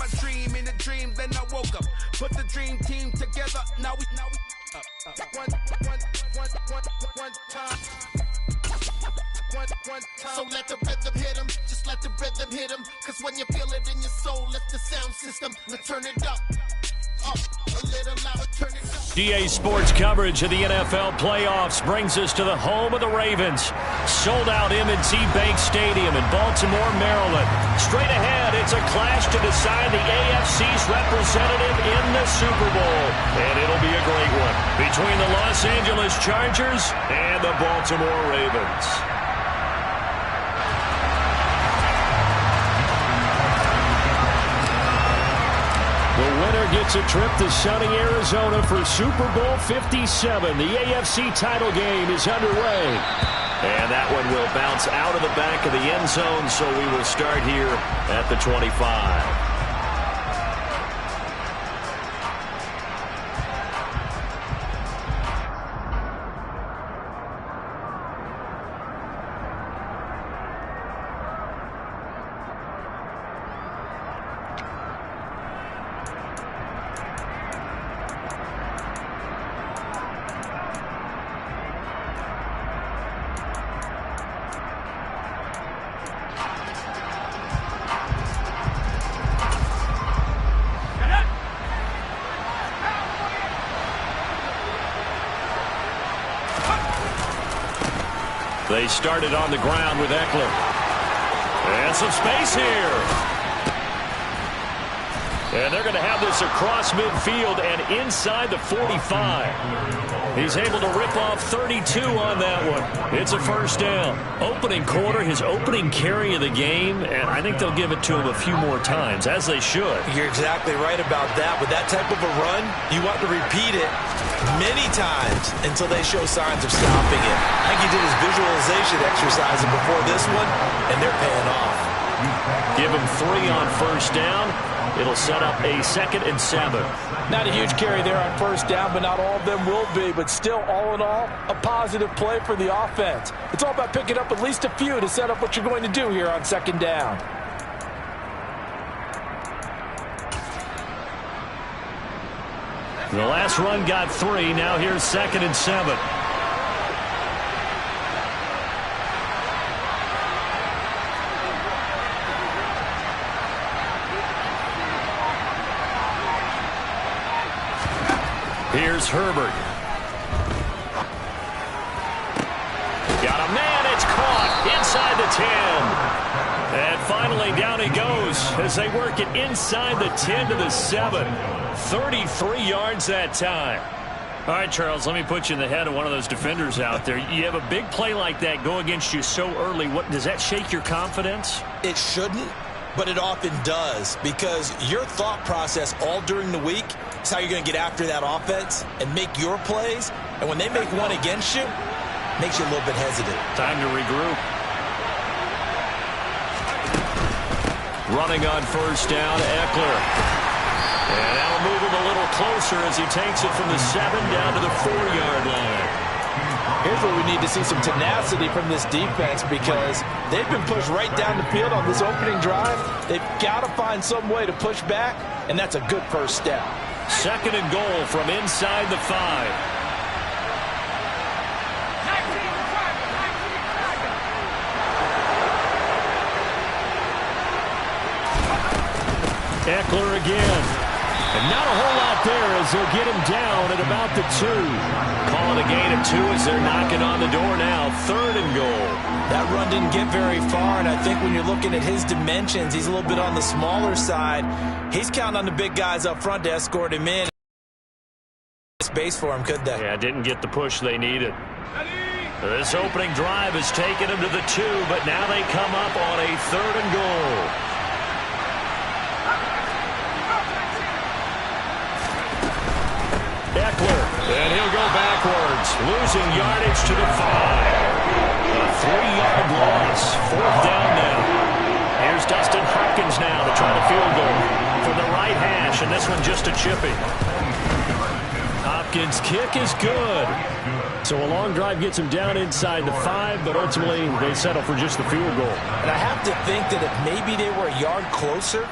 my dream in a dream, then I woke up. Put the dream team together, now we one time. One time. So let the rhythm hit him, just let the rhythm hit him. Cause when you feel it in your soul, lift the sound system, let's turn it up. A little louder, turn it up. GA Sports coverage of the NFL playoffs brings us to the home of the Ravens. Sold out M&T Bank Stadium in Baltimore, Maryland. Straight ahead, it's a clash to decide the AFC's representative in the Super Bowl. And it'll be a great one between the Los Angeles Chargers and the Baltimore Ravens. The winner gets a trip to sunny Arizona for Super Bowl 57. The AFC title game is underway. And that one will bounce out of the back of the end zone, so we will start here at the 25. They started on the ground with Eckler. And some space here. And they're going to have this across midfield and inside the 45. He's able to rip off 32 on that one. It's a first down. Opening quarter, his opening carry of the game, and I think they'll give it to him a few more times, as they should. You're exactly right about that. With that type of a run, you want to repeat it many times until they show signs of stopping it. I think he did his visualization exercise before this one, and they're paying off. Give him 3 on first down. It'll set up a 2nd and 7. Not a huge carry there on first down, but not all of them will be. But still, all in all, a positive play for the offense. It's all about picking up at least a few to set up what you're going to do here on 2nd down. The last run got 3. Now here's 2nd and 7. Here's Herbert. Got a man. It's caught inside the 10. And finally down he goes as they work it inside the 10 to the 7. 33 yards that time. All right, Charles, let me put you in the head of one of those defenders out there. You have a big play like that go against you so early. What does that shake your confidence? It shouldn't, but it often does, because your thought process all during the week is how you're going to get after that offense and make your plays. And when they make one against you, it makes you a little bit hesitant. Time to regroup. Running on first down, Eckler. And that'll move him a little closer as he takes it from the 7 down to the 4-yard line. Here's where we need to see some tenacity from this defense, because they've been pushed right down the field on this opening drive. They've got to find some way to push back, and that's a good first step. 2nd and goal from inside the 5. Eckler again. And not a whole lot there as they'll get him down at about the 2. Calling a gain of 2 as they're knocking on the door now. 3rd and goal. That run didn't get very far, and I think when you're looking at his dimensions, he's a little bit on the smaller side. He's counting on the big guys up front to escort him in. Space for him, could they? Yeah, didn't get the push they needed. This opening drive has taken him to the 2, but now they come up on a 3rd and goal. Eckler, and he'll go backwards, losing yardage to the 5. A 3-yard loss, 4th down now. Here's Dustin Hopkins now to try the field goal from the right hash, and this one just a chippy. Hopkins' kick is good. So a long drive gets him down inside the 5, but ultimately they settle for just the field goal. And I have to think that if maybe they were a yard closer,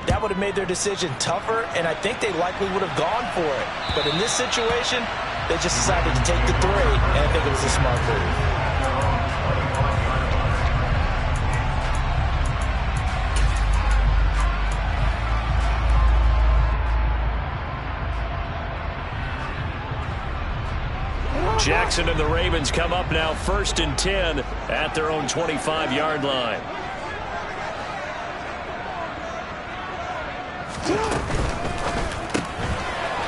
that would have made their decision tougher, and I think they likely would have gone for it. But in this situation, they just decided to take the 3, and I think it was a smart move. Jackson and the Ravens come up now 1st and 10 at their own 25-yard line.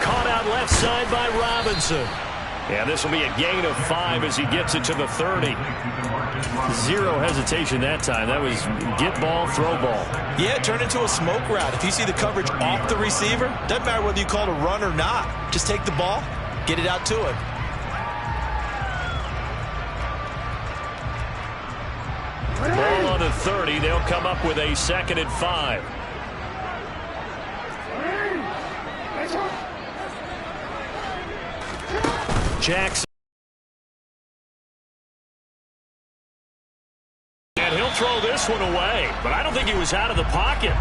Caught out left side by Robinson. And this will be a gain of 5 as he gets it to the 30. Zero hesitation that time. That was get ball, throw ball. Yeah, it turned into a smoke route. If you see the coverage off the receiver, doesn't matter whether you call it a run or not. Just take the ball, get it out to him. Ball on the 30. They'll come up with a 2nd and 5. Jackson. And he'll throw this one away. But I don't think he was out of the pocket.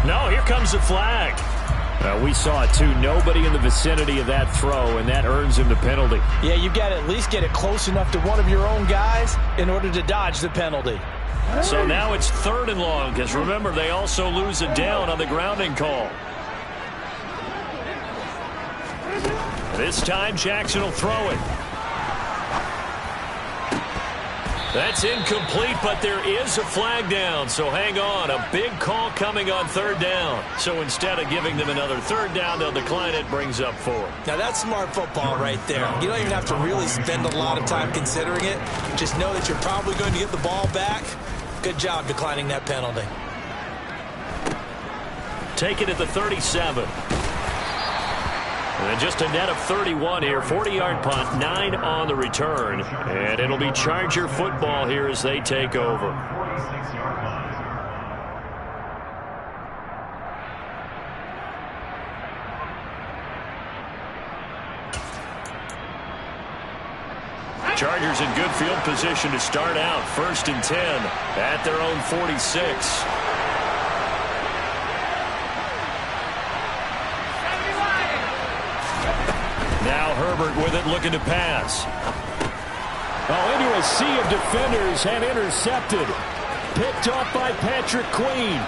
No, here comes the flag. We saw it too. Nobody in the vicinity of that throw, and that earns him the penalty. Yeah, you got to at least get it close enough to one of your own guys in order to dodge the penalty. So now it's 3rd and long, because remember, they also lose it down on the grounding call. This time, Jackson will throw it. That's incomplete, but there is a flag down, so hang on. A big call coming on 3rd down. So instead of giving them another 3rd down, they'll decline it, brings up 4. Now, that's smart football right there. You don't even have to really spend a lot of time considering it. Just know that you're probably going to get the ball back. Good job declining that penalty. Take it at the 37. And just a net of 31 here. 40-yard punt, 9 on the return. And it'll be Charger football here as they take over. Chargers in good field position to start out. 1st and 10 at their own 46. Now Herbert with it, looking to pass. Into a sea of defenders and intercepted. Picked off by Patrick Queen.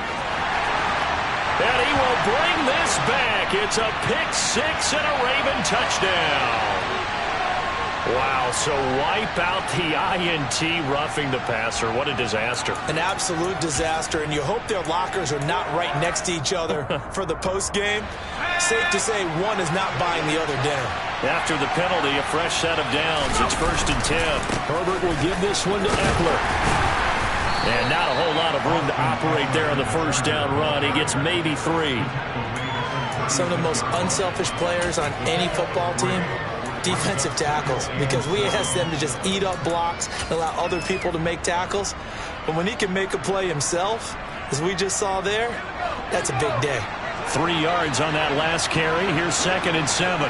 And he will bring this back. It's a pick 6 and a Raven touchdown. Wow, so wipe out the INT, roughing the passer. What a disaster. An absolute disaster, and you hope their lockers are not right next to each other for the postgame. Safe to say one is not buying the other dinner. After the penalty, a fresh set of downs. It's 1st and 10. Herbert will give this one to Eckler. And not a whole lot of room to operate there on the 1st down run. He gets maybe 3. Some of the most unselfish players on any football team, defensive tackles, because we ask them to just eat up blocks and allow other people to make tackles. But when he can make a play himself, as we just saw there, that's a big day. 3 yards on that last carry. Here's 2nd and 7.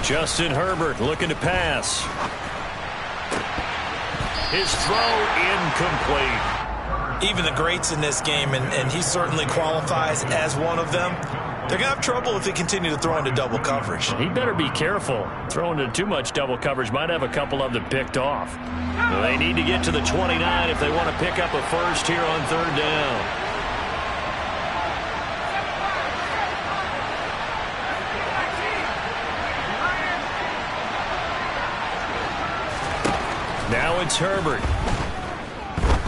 Justin Herbert looking to pass. His throw incomplete. Even the greats in this game, and he certainly qualifies as one of them, they're going to have trouble if they continue to throw into double coverage. He better be careful. Throwing into too much double coverage might have a couple of them picked off. They need to get to the 29 if they want to pick up a first here on 3rd down. Now it's Herbert.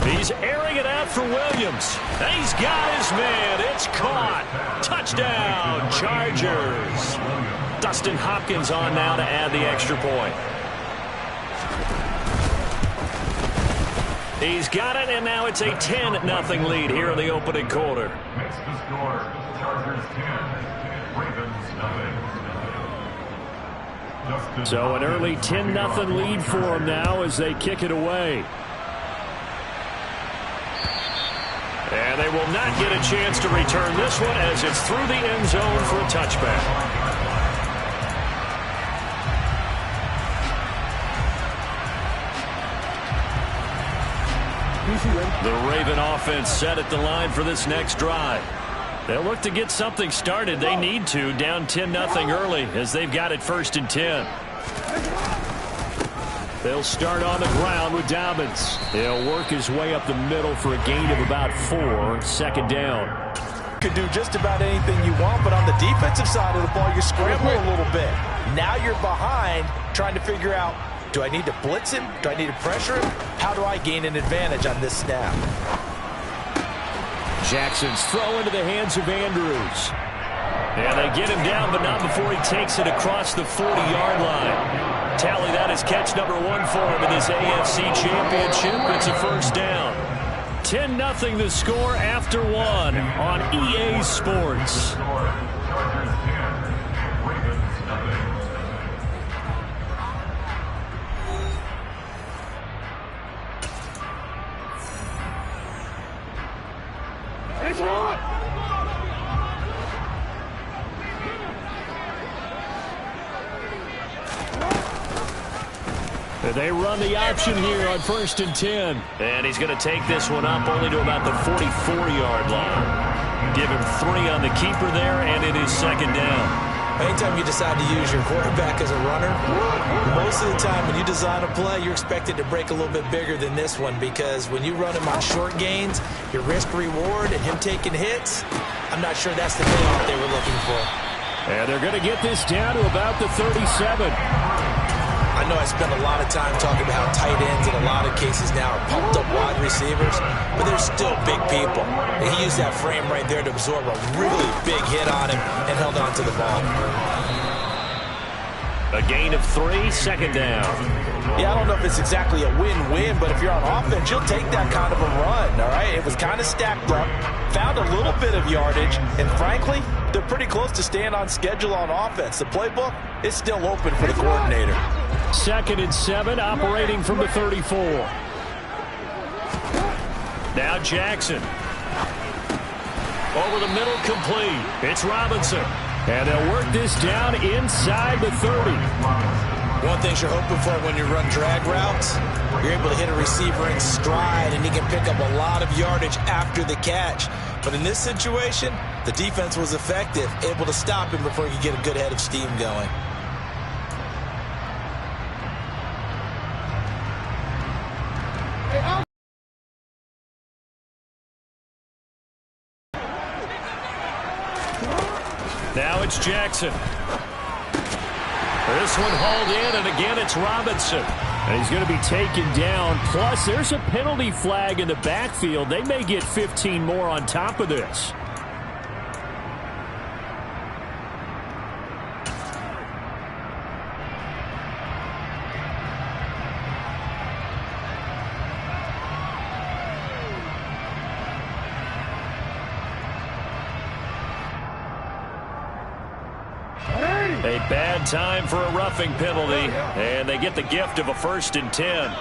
He's airing it out for Williams. And he's got his man. It's caught. Touchdown, Chargers. Dustin Hopkins on now to add the extra point. He's got it, and now it's a 10-0 lead here in the opening quarter. Makes the score Chargers 10, Ravens 9. So an early 10-0 lead for them now as they kick it away. And And they will not get a chance to return this one as it's through the end zone for a touchback. The Raven offense set at the line for this next drive. They'll look to get something started. They need to, down 10-0 early as they've got it 1st and 10. They'll start on the ground with Dobbins. He'll work his way up the middle for a gain of about 4, 2nd down. Could do just about anything you want, but on the defensive side of the ball, you're scrambling a little bit. Now you're behind, trying to figure out, do I need to blitz him? Do I need to pressure him? How do I gain an advantage on this snap? Jackson's throw into the hands of Andrews. And they get him down, but not before he takes it across the 40-yard line. Tally that is catch number 1 for him in this AFC Championship. It's a 1st down. 10-0 the score after 1 on EA Sports. Chargers 10, Ravens nothing. They run the option here on 1st and 10. And he's going to take this one up only to about the 44-yard line. Give him 3 on the keeper there, and it is 2nd down. Anytime you decide to use your quarterback as a runner, most of the time when you design a play, you're expected to break a little bit bigger than this one, because when you run him on short gains, your risk-reward and him taking hits, I'm not sure that's the payoff they were looking for. And they're going to get this down to about the 37. I know I spend a lot of time talking about how tight ends in a lot of cases now are pumped up wide receivers, but they're still big people. And he used that frame right there to absorb a really big hit on him and held on to the ball. A gain of 3, 2nd down. Yeah, I don't know if it's exactly a win-win, but if you're on offense, you'll take that kind of a run, all right? It was kind of stacked up, found a little bit of yardage, and frankly, they're pretty close to staying on schedule on offense. The playbook is still open for the coordinator. 2nd and 7, operating from the 34. Now Jackson. Over the middle, complete. It's Robinson. And they'll work this down inside the 30. One thing you're hoping for when you run drag routes, you're able to hit a receiver in stride, and he can pick up a lot of yardage after the catch. But in this situation, the defense was effective, able to stop him before he could get a good head of steam going. Now it's Jackson. This one hauled in, and again it's Robinson. And he's going to be taken down. Plus, there's a penalty flag in the backfield. They may get 15 more on top of this. A bad time for a roughing penalty, and they get the gift of a 1st and 10.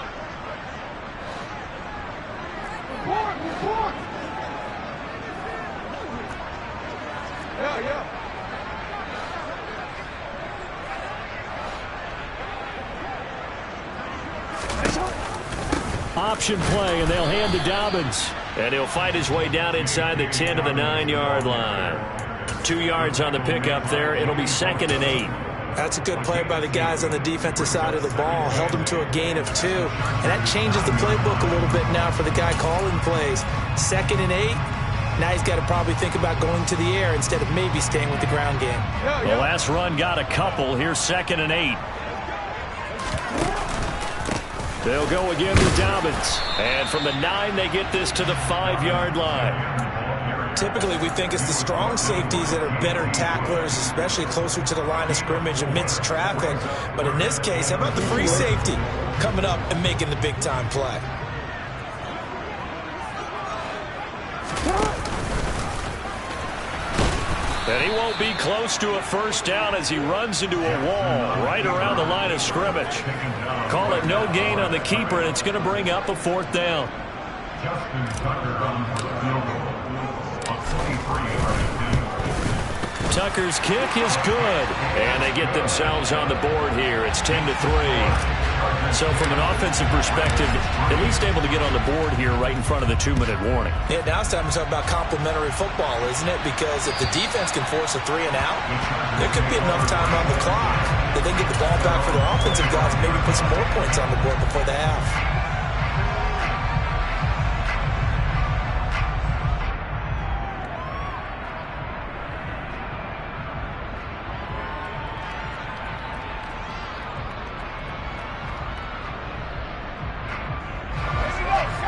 Option play, and they'll hand to Dobbins. And he'll fight his way down inside the 10 to the 9-yard line. 2 yards on the pickup there. It'll be 2nd and 8. That's a good play by the guys on the defensive side of the ball. Held him to a gain of 2. And that changes the playbook a little bit now for the guy calling plays. 2nd and 8. Now he's got to probably think about going to the air instead of maybe staying with the ground game. The last run got a couple. Here's 2nd and 8. They'll go again with Dobbins. And from the 9, they get this to the 5-yard line. Typically, we think it's the strong safeties that are better tacklers, especially closer to the line of scrimmage amidst traffic. But in this case, how about the free safety coming up and making the big-time play? And he won't be close to a 1st down as he runs into a wall right around the line of scrimmage. Call it no gain on the keeper, and it's going to bring up a 4th down. Justin Tucker on the field goal. Tucker's kick is good. And they get themselves on the board here. It's 10-3. So from an offensive perspective, at least able to get on the board here right in front of the 2-minute warning. Yeah, now it's time to talk about complementary football, isn't it? Because if the defense can force a 3-and-out, there could be enough time on the clock that they get the ball back for their offensive guys and maybe put some more points on the board before the half.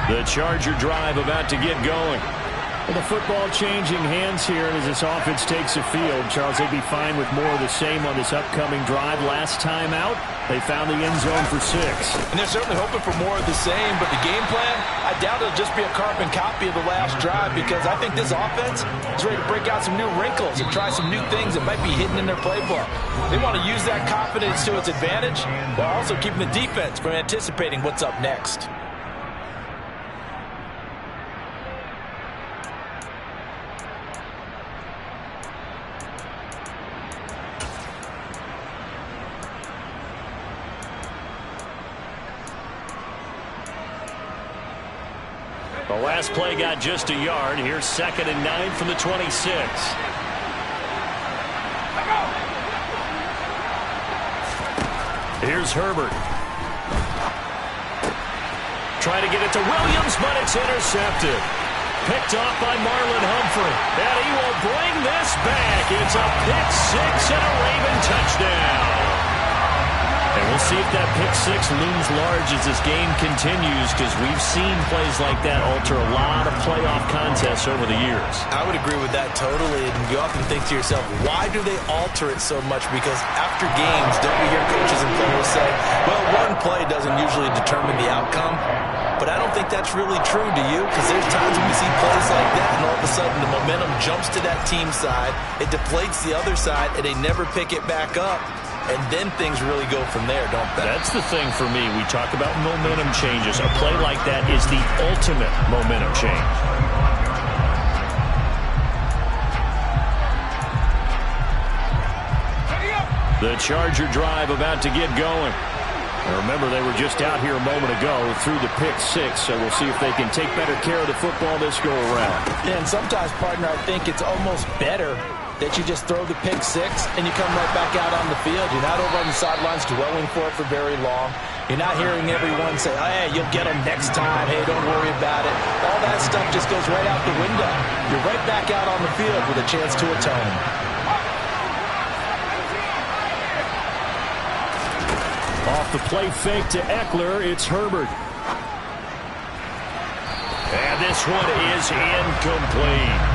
The Charger drive about to get going. Well, the football changing hands here, and as this offense takes the field, Charles, they'd be fine with more of the same on this upcoming drive. Last time out, they found the end zone for 6. And they're certainly hoping for more of the same, but the game plan, I doubt it'll just be a carbon copy of the last drive, because I think this offense is ready to break out some new wrinkles and try some new things that might be hidden in their playbook. They want to use that confidence to its advantage while also keeping the defense from anticipating what's up next. The last play got just a yard. Here's 2nd and 9 from the 26. Here's Herbert. Trying to get it to Williams, but it's intercepted. Picked off by Marlon Humphrey. And he will bring this back. It's a pick 6 and a Raven touchdown. And we'll see if that pick 6 looms large as this game continues, because we've seen plays like that alter a lot of playoff contests over the years. I would agree with that totally, and you often think to yourself, why do they alter it so much? Because after games, don't we hear coaches and players say, well, one play doesn't usually determine the outcome? But I don't think that's really true, do you? Because there's times when we see plays like that, and all of a sudden the momentum jumps to that team side, it deflates the other side, and they never pick it back up. And then things really go from there, don't they? That's the thing for me. We talk about momentum changes. A play like that is the ultimate momentum change. The Charger drive about to get going. Now remember, they were just out here a moment ago through the pick 6, so we'll see if they can take better care of the football this go around. And sometimes, partner, I think it's almost better that you just throw the pick 6 and you come right back out on the field. You're not over on the sidelines dwelling for it for very long. You're not hearing everyone say, oh, hey, you'll get them next time. Hey, don't worry about it. All that stuff just goes right out the window. You're right back out on the field with a chance to atone. Off the play fake to Eckler, it's Herbert. And this one is incomplete.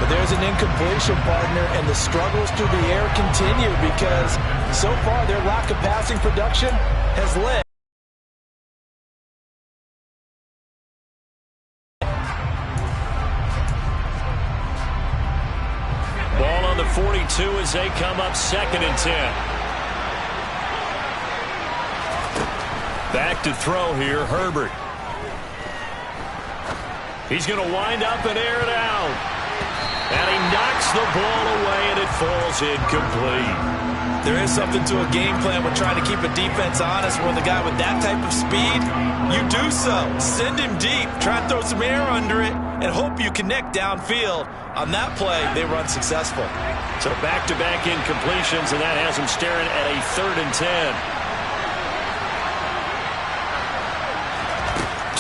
But there's an incompletion, partner, and the struggles through the air continue because so far their lack of passing production has led. Ball on the 42 as they come up 2nd and 10. Back to throw here, Herbert. He's going to wind up and air it out. And he knocks the ball away, and it falls incomplete. There is something to a game plan with trying to keep a defense honest. With a guy with that type of speed, you do so. Send him deep. Try and throw some air under it and hope you connect downfield. On that play, they run successful. So back-to-back incompletions, and that has them staring at a 3rd and 10.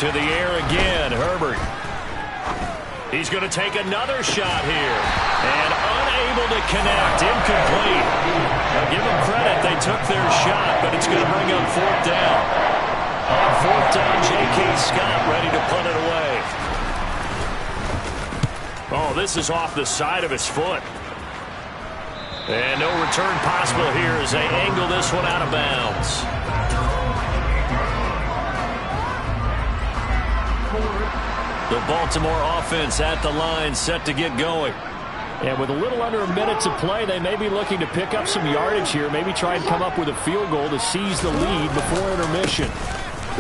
To the air again, Herbert. He's going to take another shot here. And unable to connect. Incomplete. Now give them credit. They took their shot, but it's going to bring up 4th down. On 4th down, J.K. Scott ready to punt it away. Oh, this is off the side of his foot. And no return possible here as they angle this one out of bounds. The Baltimore offense at the line, set to get going. And with a little under a minute to play, they may be looking to pick up some yardage here, maybe try and come up with a field goal to seize the lead before intermission.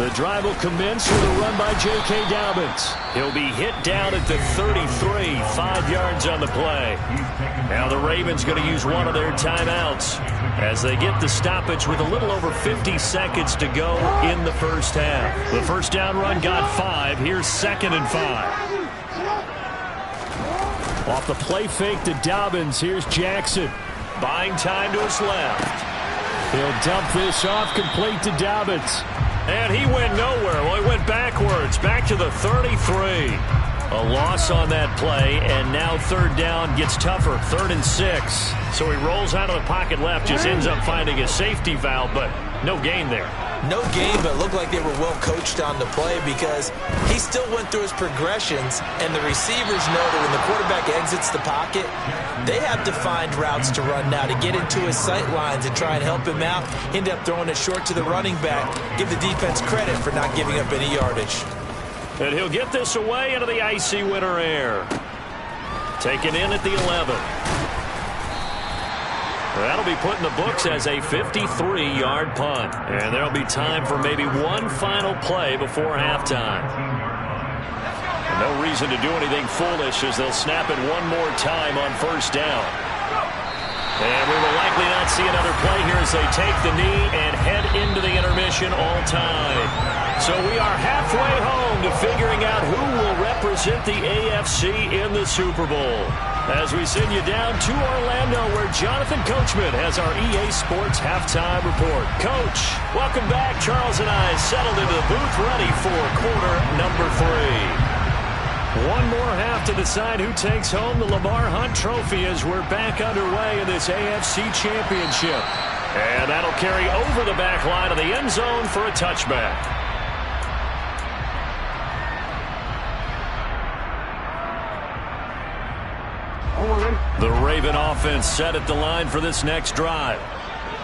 The drive will commence with a run by J.K. Dobbins. He'll be hit down at the 33, 5 yards on the play. Now the Ravens going to use one of their timeouts as they get the stoppage with a little over 50 seconds to go in the first half. The first down run got 5. Here's 2nd and 5. Off the play fake to Dobbins, here's Jackson. Buying time to his left. He'll dump this off, complete to Dobbins. And he went nowhere. Well, he went backwards, back to the 33. A loss on that play, and now 3rd down gets tougher, 3rd and 6. So he rolls out of the pocket left, just ends up finding a safety valve, but no gain there. No gain, but it looked like they were well coached on the play because he still went through his progressions, and the receivers know that when the quarterback exits the pocket, they have to find routes to run now to get into his sight lines and try and help him out. End up throwing it short to the running back. Give the defense credit for not giving up any yardage. And he'll get this away into the icy winter air. Taken in at the 11. That'll be put in the books as a 53-yard punt. And there'll be time for maybe one final play before halftime. And no reason to do anything foolish as they'll snap it one more time on 1st down. And we will likely not see another play here as they take the knee and head into the intermission all time. So we are halfway home to figuring out who will represent the AFC in the Super Bowl. As we send you down to Orlando, where Jonathan Coachman has our EA Sports Halftime Report. Coach, welcome back. Charles and I settled into the booth ready for quarter number 3. One more half to decide who takes home the Lamar Hunt Trophy as we're back underway in this AFC Championship. And that'll carry over the back line of the end zone for a touchback. The Raven offense set at the line for this next drive.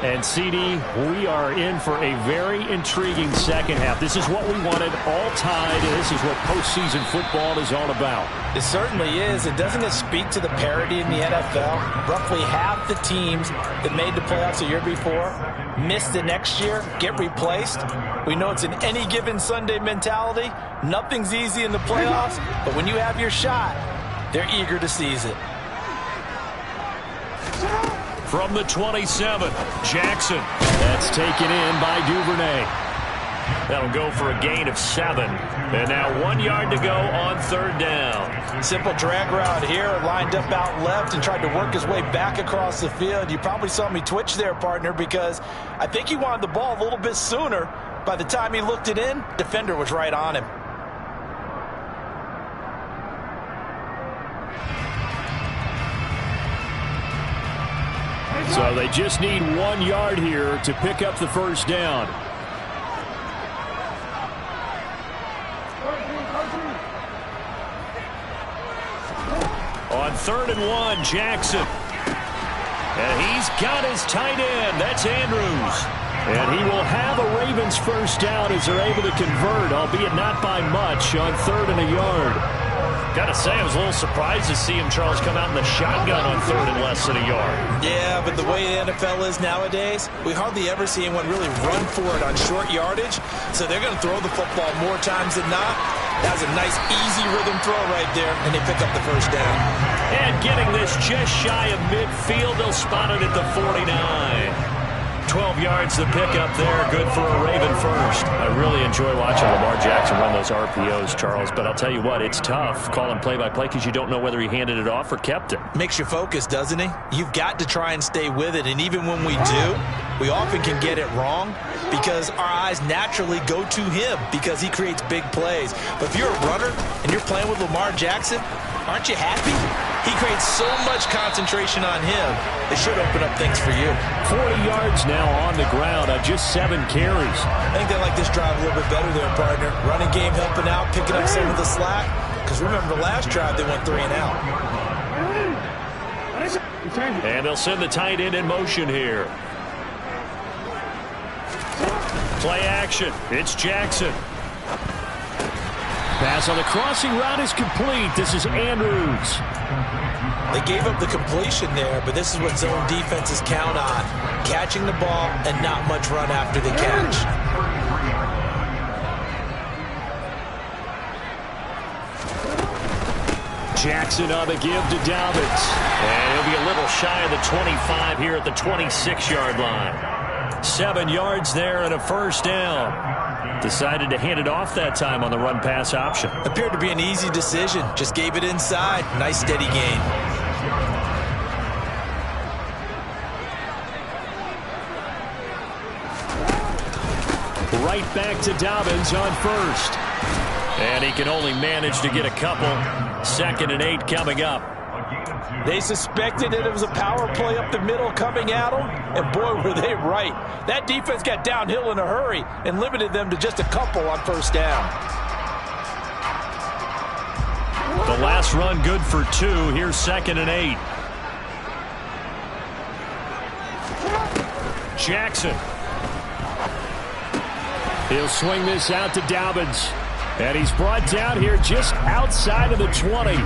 And, CD, we are in for a very intriguing second half. This is what we wanted, all tied, and this is what postseason football is all about. It certainly is. And doesn't it speak to the parity in the NFL? Roughly half the teams that made the playoffs the year before miss the next year, get replaced. We know it's an any given Sunday mentality. Nothing's easy in the playoffs, but when you have your shot, they're eager to seize it. From the 27, Jackson. That's taken in by Duvernay. That'll go for a gain of 7. And now 1 yard to go on 3rd down. Simple drag route here, lined up out left and tried to work his way back across the field. You probably saw me twitch there, partner, because I think he wanted the ball a little bit sooner. By the time he looked it in, defender was right on him. So they just need 1 yard here to pick up the first down. On 3rd and 1, Jackson. And he's got his tight end. That's Andrews. And he will have a Ravens first down as they're able to convert, albeit not by much, on 3rd and a yard. Got to say, I was a little surprised to see him, Charles, come out in the shotgun on 3rd and less than a yard. Yeah, but the way the NFL is nowadays, we hardly ever see anyone really run for it on short yardage. So they're going to throw the football more times than not. That was a nice, easy rhythm throw right there, and they pick up the first down. And getting this just shy of midfield, they'll spot it at the 49. 12 yards to pick up there. Good for a Raven first. I really enjoy watching Lamar Jackson run those RPOs, Charles, but I'll tell you what, it's tough calling play-by-play because you don't know whether he handed it off or kept it. Makes you focus, doesn't he? You've got to try and stay with it, and even when we do, we often can get it wrong because our eyes naturally go to him because he creates big plays. But if you're a runner and you're playing with Lamar Jackson, aren't you happy? He creates so much concentration on him. It should open up things for you. 40 yards now on the ground on just 7 carries. I think they like this drive a little bit better there, partner. Running game helping out, picking up some of the slack. Because remember, the last drive, they went 3 and out. And they'll send the tight end in motion here. Play action. It's Jackson. Pass on the crossing route is complete. This is Andrews. They gave up the completion there, but this is what zone defenses count on. Catching the ball and not much run after the catch. Jackson on the give to Dobbins. And he'll be a little shy of the 25 here at the 26-yard line. 7 yards there and a first down. Decided to hand it off that time on the run-pass option. Appeared to be an easy decision. Just gave it inside. Nice steady gain. Right back to Dobbins on first. And he can only manage to get a couple. 2nd and 8 coming up. They suspected that it was a power play up the middle coming at them, and boy, were they right. That defense got downhill in a hurry and limited them to just a couple on first down. The last run good for 2. Here's 2nd and 8. Jackson. He'll swing this out to Dobbins. And he's brought down here just outside of the 20.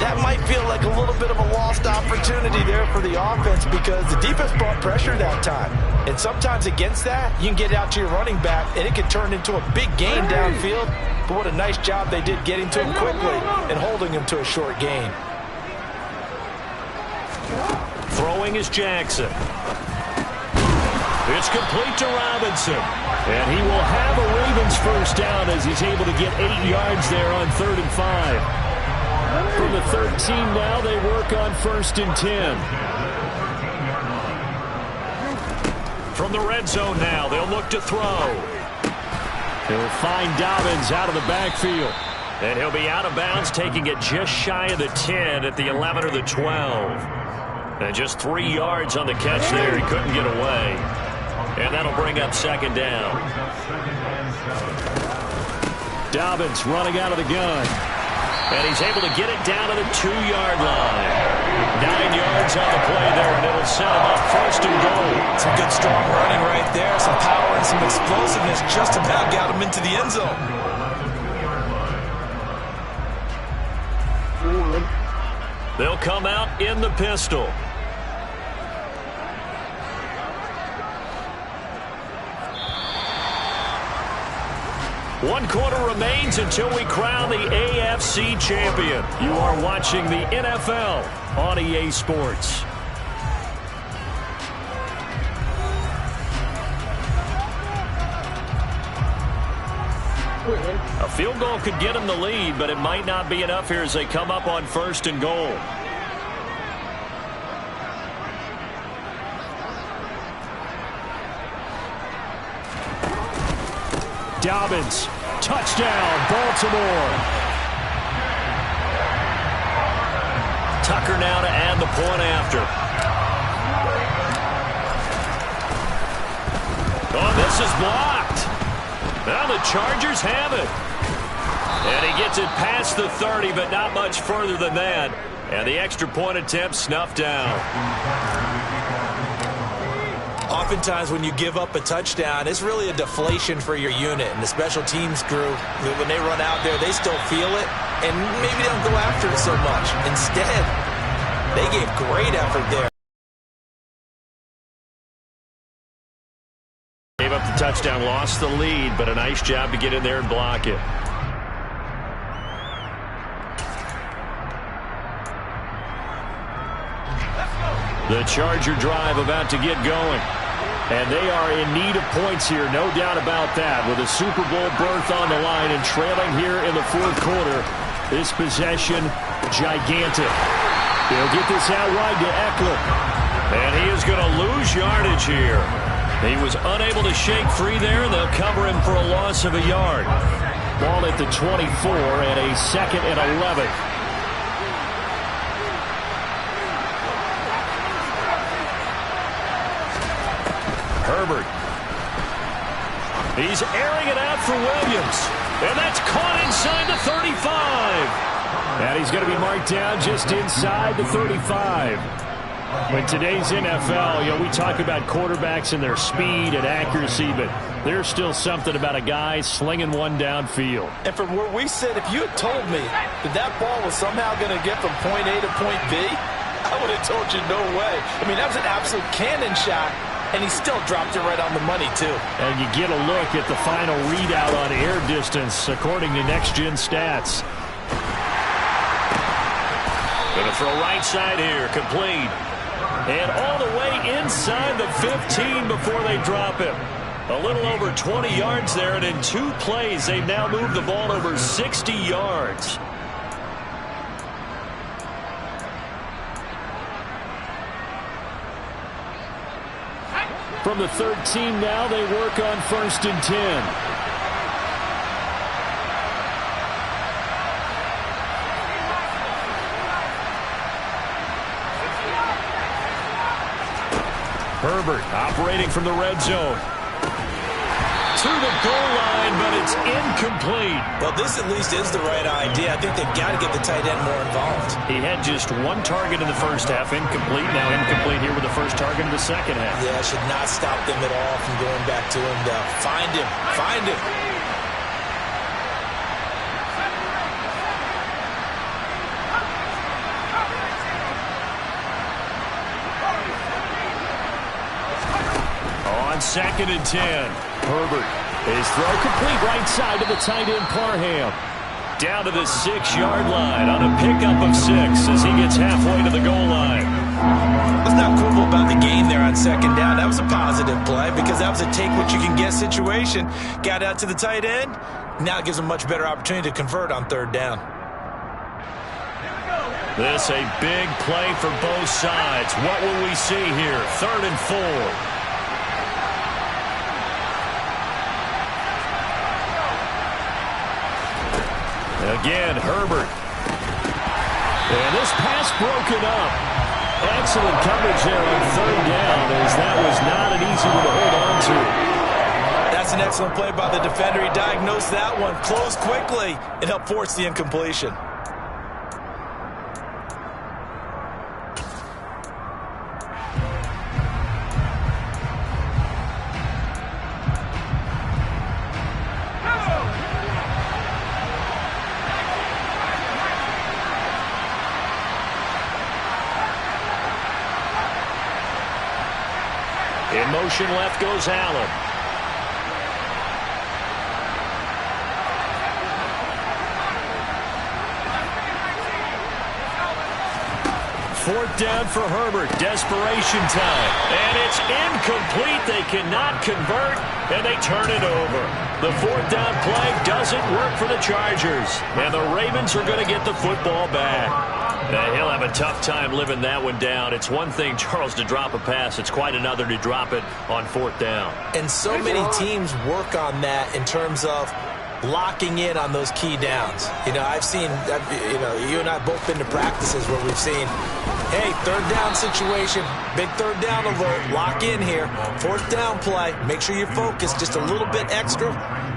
That might feel like a little bit of a lost opportunity there for the offense because the defense brought pressure that time. And sometimes against that, you can get out to your running back, and it can turn into a big gain downfield. But what a nice job they did getting to him quickly and holding him to a short gain. Throwing is Jackson. It's complete to Robinson. And he will have a Ravens first down as he's able to get 8 yards there on 3rd and 5. From the 13 now, they work on 1st and 10. From the red zone now, they'll look to throw. He'll find Dobbins out of the backfield. And he'll be out of bounds, taking it just shy of the 10 at the 11 or the 12. And just 3 yards on the catch there. He couldn't get away. And that'll bring up 2nd down. Dobbins running out of the gun. And he's able to get it down to the 2-yard line. 9 yards on the play there, and it'll set him up 1st and goal. Some good strong running right there. Some power and some explosiveness just about got him into the end zone. They'll come out in the pistol. One quarter remains until we crown the AFC champion. You are watching the NFL on EA Sports. A field goal could get them the lead, but it might not be enough here as they come up on 1st and goal. Dobbins, touchdown, Baltimore. Tucker now to add the point after. Oh, this is blocked. Now the Chargers have it. And he gets it past the 30, but not much further than that. And the extra point attempt snuffed down. Oftentimes when you give up a touchdown, it's really a deflation for your unit. And the special teams crew, when they run out there, they still feel it. And maybe they don't go after it so much. Instead, they gave great effort there. Gave up the touchdown, lost the lead, but a nice job to get in there and block it. The Charger drive about to get going. And they are in need of points here, no doubt about that. With a Super Bowl berth on the line and trailing here in the 4th quarter, this possession, gigantic. They'll get this out wide to Eckler. And he is going to lose yardage here. He was unable to shake free there, and they'll cover him for a loss of a yard. Ball at the 24 and a 2nd and 11. Herbert. He's airing it out for Williams. And that's caught inside the 35. And he's going to be marked down just inside the 35. In today's NFL, we talk about quarterbacks and their speed and accuracy, but there's still something about a guy slinging one downfield. And from where we sit, if you had told me that ball was somehow going to get from point A to point B, I would have told you no way. I mean, that was an absolute cannon shot. And he still dropped it right on the money, too. And you get a look at the final readout on air distance, according to Next Gen Stats. for a right side here, complete. And all the way inside the 15 before they drop him. A little over 20 yards there, and in 2 plays, they've now moved the ball over 60 yards. From the 13 now, they work on 1st and 10. Herbert operating from the red zone. To the goal line, but it's incomplete. Well, this at least is the right idea. I think they've got to get the tight end more involved. He had just 1 target in the first half, incomplete. Now incomplete here with the first target in the second half. Yeah, should not stop them at all from going back to him. Find him. Find him. On 2nd and 10, Herbert. His throw complete right side to the tight end Parham. Down to the 6-yard line on a pickup of 6 as he gets halfway to the goal line. Let's not quibble about the game there on 2nd down. That was a positive play because that was a take-what-you-can-get situation. Got out to the tight end. Now it gives him a much better opportunity to convert on 3rd down. This a big play for both sides. What will we see here? 3rd and 4. Again, Herbert. And this pass broken up. Excellent coverage there on 3rd down, as that was not an easy one to hold on to. That's an excellent play by the defender. He diagnosed that one, closed quickly, and helped force the incompletion. In motion left goes Allen. Fourth down for Herbert. Desperation time. And it's incomplete. They cannot convert, and they turn it over. The 4th down play doesn't work for the Chargers. And the Ravens are going to get the football back. Now, he'll have a tough time living that one down. It's one thing, Charles, to drop a pass. It's quite another to drop it on 4th down. And so many teams work on that in terms of locking in on those key downs. You know, I've seen, you and I have both been to practices where we've seen, hey, 3rd down situation, big 3rd down alert, lock in here. 4th down play, make sure you're focused just a little bit extra.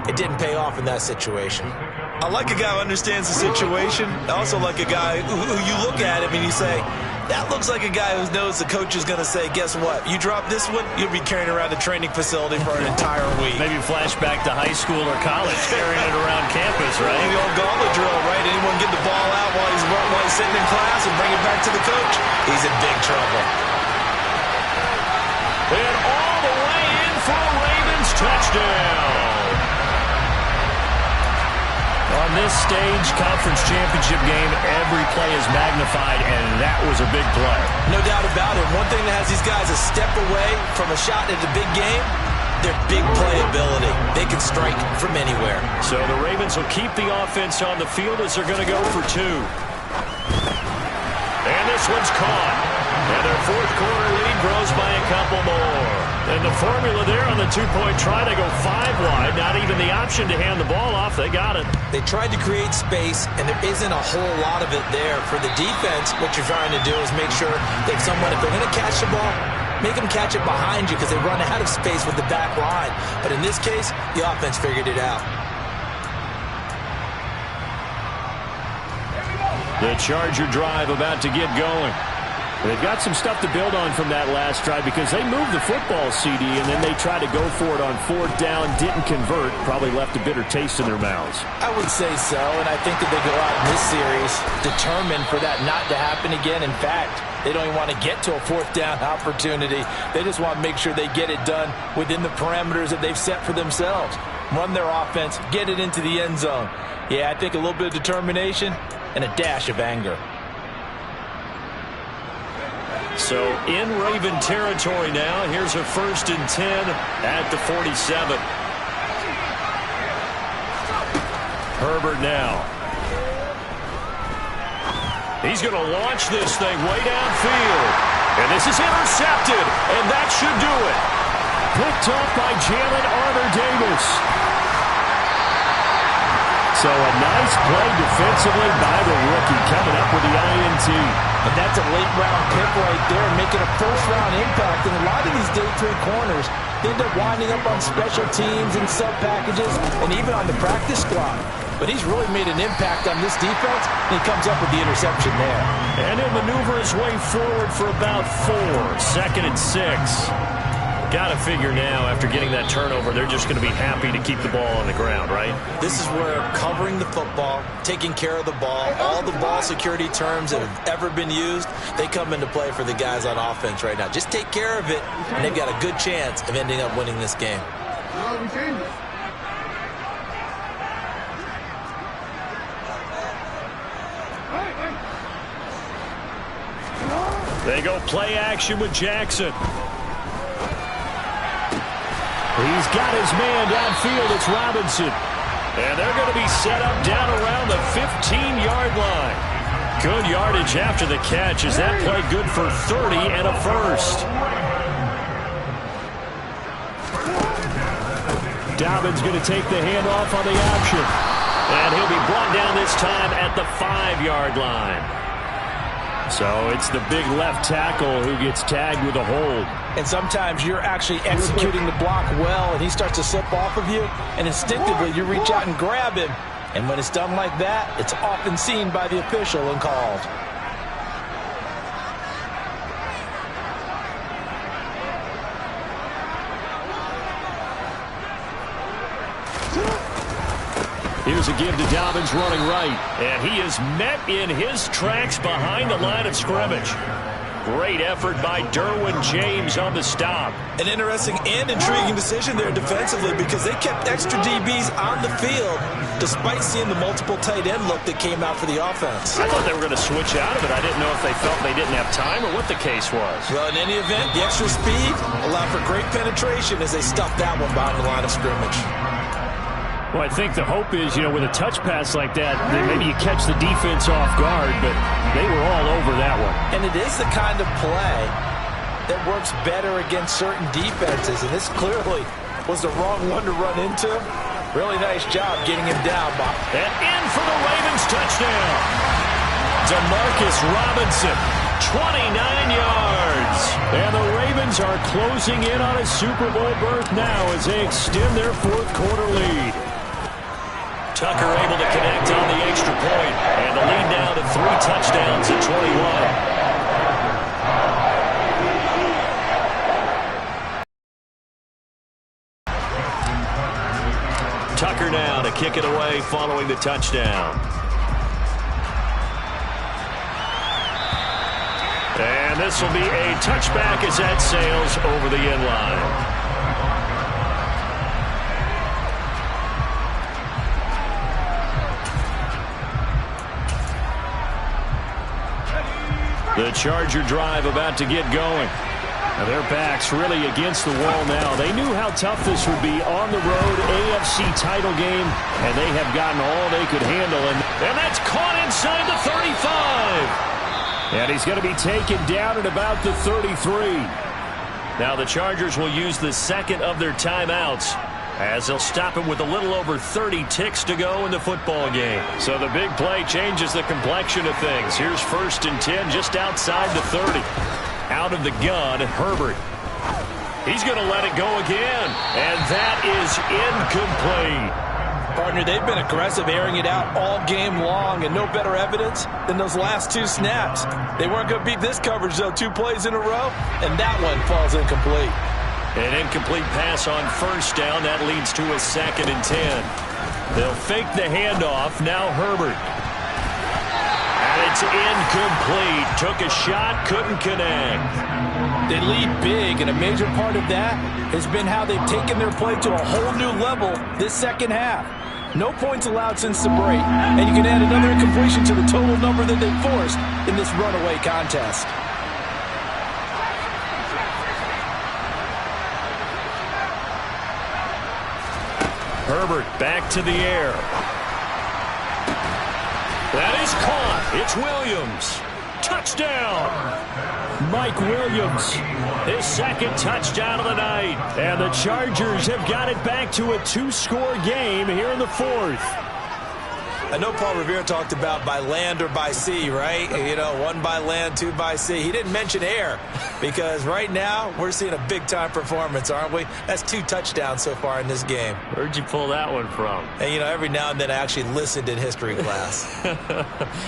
It didn't pay off in that situation. I like a guy who understands the situation. I also like a guy who you look at him and you say, that looks like a guy who knows the coach is going to say, guess what? You drop this one, you'll be carrying around the training facility for an entire week. Maybe flashback to high school or college, carrying it around campus, right? The old gauntlet drill, right? Anyone get the ball out while he's sitting in class and bring it back to the coach? He's in big trouble. And all the way in for a Ravens touchdown. On this stage, conference championship game, every play is magnified, and that was a big play. No doubt about it. One thing that has these guys a step away from a shot at a big game, their big playability. They can strike from anywhere. So the Ravens will keep the offense on the field as they're going to go for 2. And this one's caught. And their 4th quarter lead grows by a couple more. And the formula there on the 2-point try, they go 5 wide. Not even the option to hand the ball off. They got it. They tried to create space, and there isn't a whole lot of it there. For the defense, what you're trying to do is make sure that if they're going to catch the ball, make them catch it behind you because they run out of space with the back line. But in this case, the offense figured it out. The Charger drive about to get going. They've got some stuff to build on from that last drive because they moved the football, CD, and then they tried to go for it on 4th down, didn't convert, probably left a bitter taste in their mouths. I would say so, and I think that they go out in this series determined for that not to happen again. In fact, they don't even want to get to a 4th down opportunity. They just want to make sure they get it done within the parameters that they've set for themselves. Run their offense, get it into the end zone. Yeah, I think a little bit of determination and a dash of anger. So in Raven territory now. Here's a 1st and 10 at the 47. Herbert now. He's going to launch this thing way downfield. And this is intercepted, and that should do it. Picked up by Jalen Armour-Davis. So a nice play defensively by the rookie, coming up with the INT. And that's a late-round pick right there, making a first-round impact. And a lot of these day 3 corners, they end up winding up on special teams and sub-packages and even on the practice squad. But he's really made an impact on this defense, and he comes up with the interception there. And he'll maneuver his way forward for about 4. 2nd and 6. Got to figure now, after getting that turnover, they're just going to be happy to keep the ball on the ground, right? This is where covering the football, taking care of the ball, all the ball security terms that have ever been used, they come into play for the guys on offense right now. Just take care of it, and they've got a good chance of ending up winning this game. They go play action with Jackson. He's got his man downfield. It's Robinson. And they're going to be set up down around the 15-yard line. Good yardage after the catch. Is that play good for 30 and a first? Dobbins going to take the handoff on the option. And he'll be brought down this time at the 5-yard line. So it's the big left tackle who gets tagged with a hold. And sometimes you're actually executing the block well, and he starts to slip off of you, and instinctively you reach out and grab him. And when it's done like that, it's often seen by the official and called. Here's a give to Dobbins running right. And he is met in his tracks behind the line of scrimmage. Great effort by Derwin James on the stop. An interesting and intriguing decision there defensively, because they kept extra DBs on the field despite seeing the multiple tight end look that came out for the offense. I thought they were going to switch out of it. I didn't know if they felt they didn't have time or what the case was. Well, in any event, the extra speed allowed for great penetration as they stuffed that one behind the line of scrimmage. Well, I think the hope is, with a touch pass like that, maybe you catch the defense off guard, but they were all over that one. And it is the kind of play that works better against certain defenses, and this clearly was the wrong one to run into. Really nice job getting him down, Bob. And in for the Ravens touchdown. Demarcus Robinson, 29 yards. And the Ravens are closing in on a Super Bowl berth now as they extend their 4th quarter lead. Tucker able to connect on the extra point, and the lead now to 3 touchdowns at 21. Tucker now to kick it away following the touchdown. And this will be a touchback as that sails over the end line. The Charger drive about to get going. Now their backs really against the wall now. They knew how tough this would be on the road, AFC title game, and they have gotten all they could handle. And that's caught inside the 35. And he's going to be taken down at about the 33. Now the Chargers will use the 2nd of their timeouts, as they'll stop him with a little over 30 ticks to go in the football game. So the big play changes the complexion of things. Here's 1st and 10 just outside the 30. Out of the gun, Herbert. He's going to let it go again, and that is incomplete. Partner, they've been aggressive, airing it out all game long, and no better evidence than those last 2 snaps. They weren't going to beat this coverage, though. 2 plays in a row, and that one falls incomplete. An incomplete pass on 1st down. That leads to a 2nd and 10. They'll fake the handoff. Now Herbert. And it's incomplete. Took a shot, couldn't connect. They lead big, and a major part of that has been how they've taken their play to a whole new level this 2nd half. No points allowed since the break, and you can add another incompletion to the total number that they forced in this runaway contest. Herbert back to the air. That is caught. It's Williams. Touchdown. Mike Williams, his second touchdown of the night. And the Chargers have got it back to a 2-score game here in the fourth. I know Paul Revere talked about by land or by sea, right? You know, 1 by land, 2 by sea. He didn't mention air because right now we're seeing a big-time performance, aren't we? That's 2 touchdowns so far in this game. Where'd you pull that one from? And, you know, every now and then I actually listened in history class.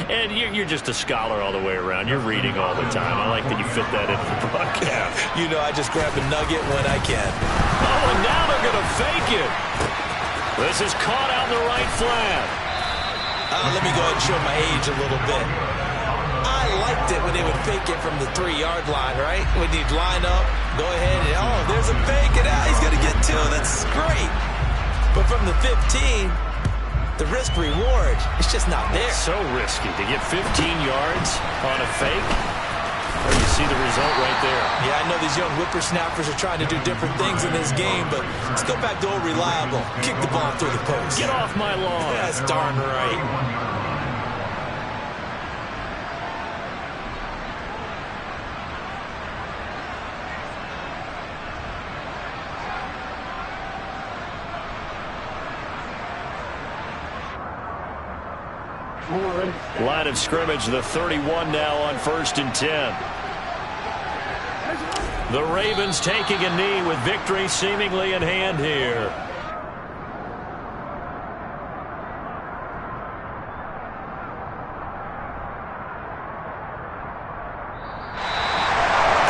And you're just a scholar all the way around. You're reading all the time. I like that you fit that into the broadcast. You know, I just grab a nugget when I can. Oh, and now they're going to fake it. This is caught out in the right flat. Let me go ahead and show my age a little bit. I liked it when they would fake it from the 3-yard line, right? When you'd line up, go ahead, and oh, there's a fake, and he's going to get 2. That's great. But from the 15, the risk-reward, it's just not there. So risky to get 15 yards on a fake. Well, you see the result right there. Yeah, I know these young whippersnappers are trying to do different things in this game, but let's go back to old reliable. Kick the ball through the post. Get off my lawn. That's darn right. Line of scrimmage, the 31 now on 1st and 10. The Ravens taking a knee with victory seemingly in hand here.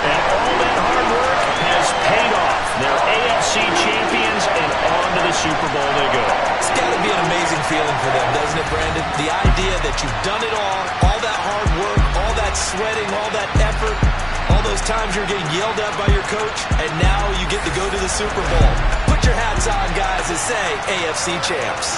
And all that hard work has paid off. They're AFC champions, and on to the Super Bowl they go. It's got to be an amazing feeling for them, doesn't it, Brandon? The idea that you've done it all that hard work, all that sweating, all that effort, all those times you're getting yelled at by your coach, and now you get to go to the Super Bowl. Put your hats on, guys, and say AFC champs.